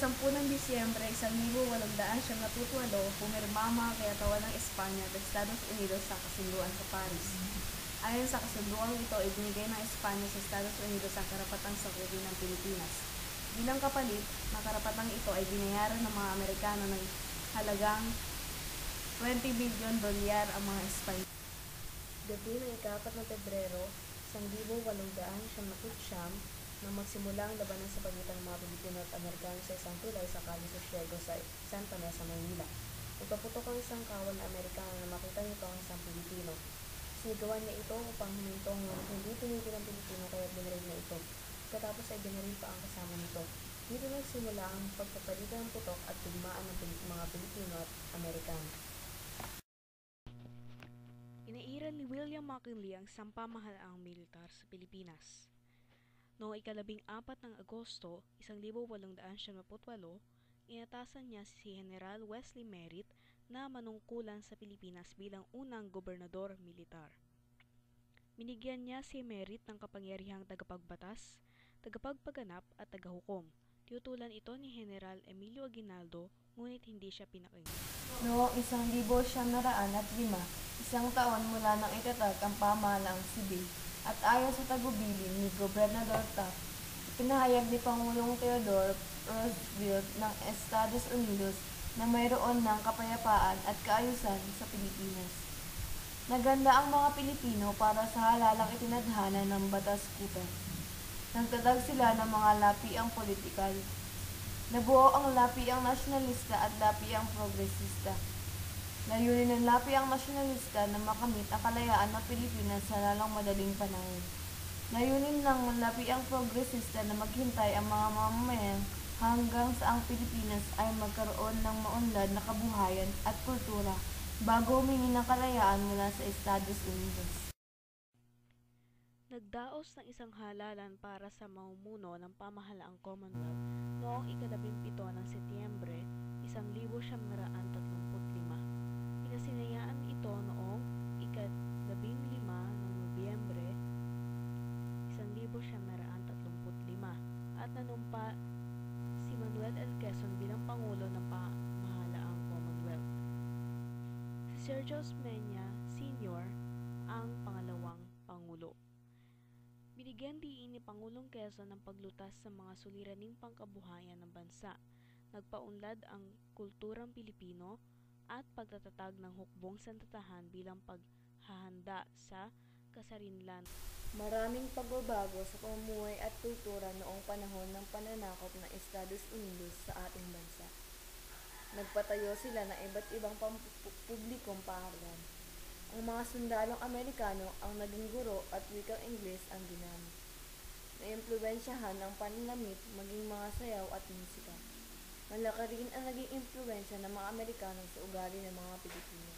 ika-10 ng Disyembre 1898, pumirma ang mga kayatawan ng Espanya at Estados Unidos sa kasunduan sa Paris. Ayon sa kasunduang ito, ibinigay ng Espanya sa Estados Unidos ang karapatang sakupin ng Pilipinas. Bilang kapalit, ang karapatang ito ay binayaran ng mga Amerikano ng halagang $20 billion ang mga Espanyol. Gabi ng ika-4 ng Pebrero, 1899, nang magsimula ang labanan sa pagitan ng mga Pilipino at Amerikano sa isang tulay sa Calle Sosiego sa Santa Mesa, Maynila. Nagpaputok ang isang kawal na Amerikano na makita nito ang isang Pilipino. Sinigawan niya ito upang huminto, ngunit hindi tinigil ang Pilipino kaya binaril niya ito. Pagkatapos ay binaril pa ang kasama nito. Dito nagsimula ang pagpapalitan ng putok at digmaan ng mga Pilipino at Amerikano. Inairal ni William McKinley ang sampamahalaang militar sa Pilipinas. Noong ika-14 ng Agosto, 1898, inatasan niya si General Wesley Merritt na manungkulan sa Pilipinas bilang unang gobernador militar. Binigyan niya si Merritt ng kapangyarihang tagapagbatas, tagapagpaganap at tagahukom. Tinutulan ito ni General Emilio Aguinaldo, ngunit hindi siya pinakinggan. Noong 1905, isang taon mula nang itatag ang pamahalaang sibil at ayon sa tagubilin ni Gobernador Taft, ipinahayag ni Pangulong Theodore Roosevelt ng Estados Unidos na mayroon ng kapayapaan at kaayusan sa Pilipinas. Naganda ang mga Pilipino para sa halalang itinadhana ng Batas Cooper. Nagtatag sila ng mga lapiang politikal. Nabuo ang lapiang nasyonalista at lapiang progresista. Layunin ng lapiang nasyonalista na makamit ang kalayaan ng Pilipinas sa lalong madaling panahon. Layunin ng lapiang progresista na maghintay ang mga mamamayan hanggang sa ang Pilipinas ay magkaroon ng maunlad na kabuhayan at kultura bago humingi ng kalayaan mula sa Estados Unidos. Nagdaos ng isang halalan para sa mamumuno ng pamahalaang Commonwealth noong ika-17 ng Setyembre 1935. Pinasinayaan ito noong ika-15 ng Nobyembre 1935 at nanumpa si Manuel L. Quezon bilang Pangulo ng pamahalaang Commonwealth. Si Sir Jose Mena Sr. ang pangalawang Pangulo. Binigyan diin ni Pangulong Quezon ng paglutas sa mga suliraning pangkabuhayan ng bansa, nagpaunlad ang kulturang Pilipino at pagtatatag ng hukbong sanggunian bilang paghahanda sa kasarinlan. Maraming pagbabago sa pamumuhay at kultura noong panahon ng pananakop ng Estados Unidos sa ating bansa. Nagpatayo sila ng iba't ibang publikong paaralan. Ang mga sundalong Amerikano ang naging guro at wikang Ingles ang ginamit. Naimpluwensyahan ng pananamit maging mga sayaw at musika. Malaki rin ang naging impluwensya ng mga Amerikano sa ugali ng mga Pilipino.